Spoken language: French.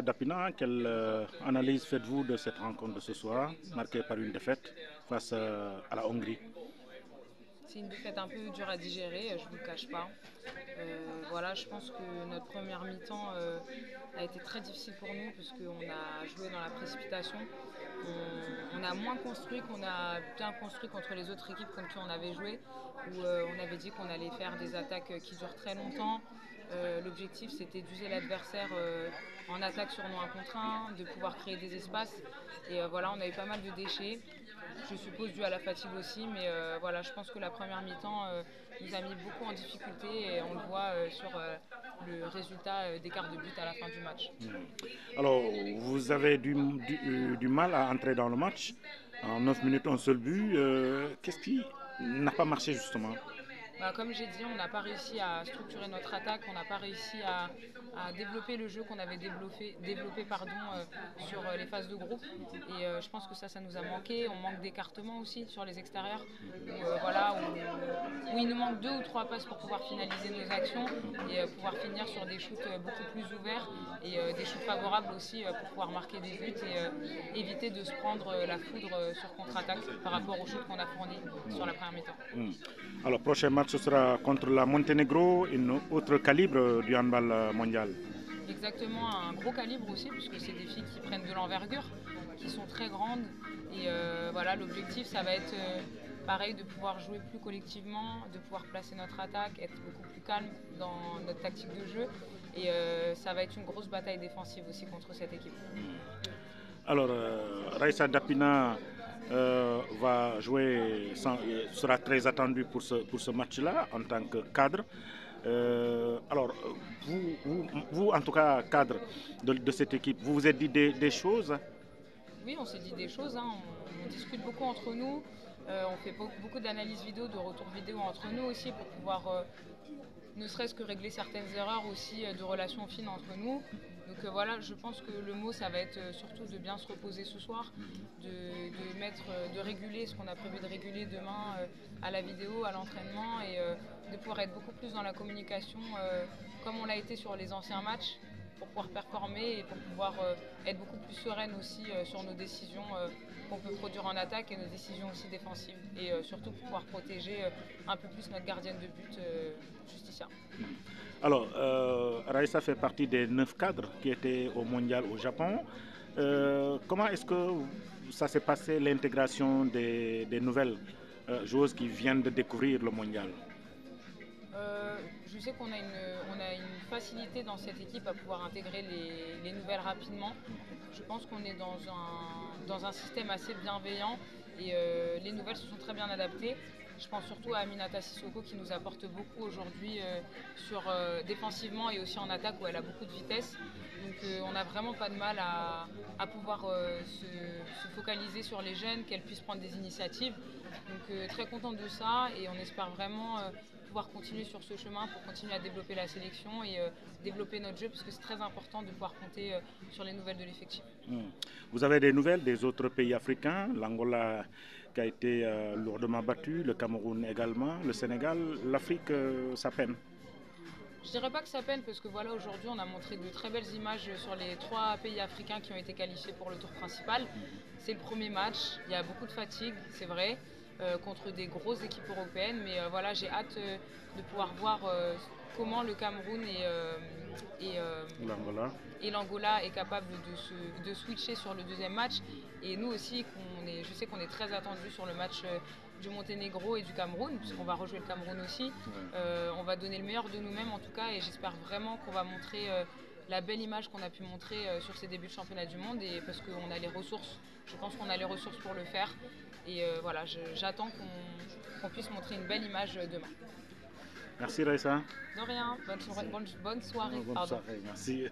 Dapina, quelle analyse faites-vous de cette rencontre de ce soir, marquée par une défaite face à la Hongrie? C'est une défaite un peu dure à digérer, je ne vous le cache pas. Voilà, je pense que notre première mi-temps a été très difficile pour nous parce qu'on a joué dans la précipitation. On a moins construit qu'on a bien construit contre les autres équipes contre qui on avait joué, où on avait dit qu'on allait faire des attaques qui durent très longtemps. L'objectif c'était d'user l'adversaire en attaque sur nous 1 contre 1, de pouvoir créer des espaces. Et voilà, on a eu pas mal de déchets. Je suppose dû à la fatigue aussi, mais voilà, je pense que la première mi-temps nous a mis beaucoup en difficulté et on le voit sur le résultat d'écart de but à la fin du match. Alors, vous avez du mal à entrer dans le match. En 9 minutes, un seul but. Qu'est-ce qui n'a pas marché justement? Bah, comme j'ai dit, on n'a pas réussi à structurer notre attaque, on n'a pas réussi à développer le jeu qu'on avait développé pardon, sur les phases de groupe. Et je pense que ça nous a manqué. On manque d'écartement aussi sur les extérieurs, voilà, où il nous manque 2 ou 3 passes pour pouvoir finaliser nos actions et pouvoir finir sur des shoots beaucoup plus ouverts et des shoots favorables aussi pour pouvoir marquer des buts et éviter de se prendre la foudre sur contre-attaque par rapport aux shoots qu'on a fournis sur la première mi-temps. Alors, prochain match, ce sera contre la Monténégro, une autre calibre du handball mondial. Exactement, un gros calibre aussi, puisque c'est des filles qui prennent de l'envergure, qui sont très grandes. Et voilà, l'objectif, ça va être pareil, de pouvoir jouer plus collectivement, de pouvoir placer notre attaque, être beaucoup plus calme dans notre tactique de jeu. Et ça va être une grosse bataille défensive aussi contre cette équipe. Alors, Raissa Dapina va jouer, sera très attendu pour ce match-là en tant que cadre. Alors, vous, en tout cas, cadre de cette équipe, vous vous êtes dit des choses? Oui, on s'est dit des choses, hein. On discute beaucoup entre nous, on fait beaucoup d'analyses vidéo, de retours vidéo entre nous aussi pour pouvoir ne serait-ce que régler certaines erreurs aussi de relations fines entre nous. Donc voilà, je pense que le mot, ça va être surtout de bien se reposer ce soir, de réguler ce qu'on a prévu de réguler demain à la vidéo, à l'entraînement et de pouvoir être beaucoup plus dans la communication comme on l'a été sur les anciens matchs pour pouvoir performer et pour pouvoir être beaucoup plus sereine aussi sur nos décisions qu'on peut produire en attaque et nos décisions aussi défensives. Et surtout pour pouvoir protéger un peu plus notre gardienne de but, Justicia. Alors, Raissa fait partie des 9 cadres qui étaient au mondial au Japon. Comment est-ce que ça s'est passé l'intégration des nouvelles joueuses qui viennent de découvrir le mondial? Je sais qu'on a une facilité dans cette équipe à pouvoir intégrer les nouvelles rapidement. Je pense qu'on est dans un système assez bienveillant et les nouvelles se sont très bien adaptées. Je pense surtout à Aminata Sissoko qui nous apporte beaucoup aujourd'hui défensivement et aussi en attaque où elle a beaucoup de vitesse. Donc on n'a vraiment pas de mal à pouvoir se focaliser sur les jeunes, qu'elles puissent prendre des initiatives. Donc très contente de ça et on espère vraiment pouvoir continuer sur ce chemin pour continuer à développer la sélection et développer notre jeu parce que c'est très important de pouvoir compter sur les nouvelles de l'effectif. Vous avez des nouvelles des autres pays africains? L'Angola qui a été lourdement battu, le Cameroun également, le Sénégal, l'Afrique, ça peine. Je dirais pas que ça peine parce que voilà, aujourd'hui on a montré de très belles images sur les 3 pays africains qui ont été qualifiés pour le tour principal. C'est le premier match, il y a beaucoup de fatigue, c'est vrai, contre des grosses équipes européennes, mais voilà, j'ai hâte de pouvoir voir comment le Cameroun L'Angola. et l'Angola est capable de switcher sur le deuxième match. Et nous aussi, je sais qu'on est très attendus sur le match du Monténégro et du Cameroun, puisqu'on va rejouer le Cameroun aussi. On va donner le meilleur de nous-mêmes en tout cas, et j'espère vraiment qu'on va montrer la belle image qu'on a pu montrer sur ces débuts de championnat du monde, et parce qu'on a les ressources, je pense qu'on a les ressources pour le faire. Et voilà, j'attends qu'on puisse montrer une belle image demain. Merci Raissa. De rien, bonne soirée. Bonne Pardon. soirée, merci.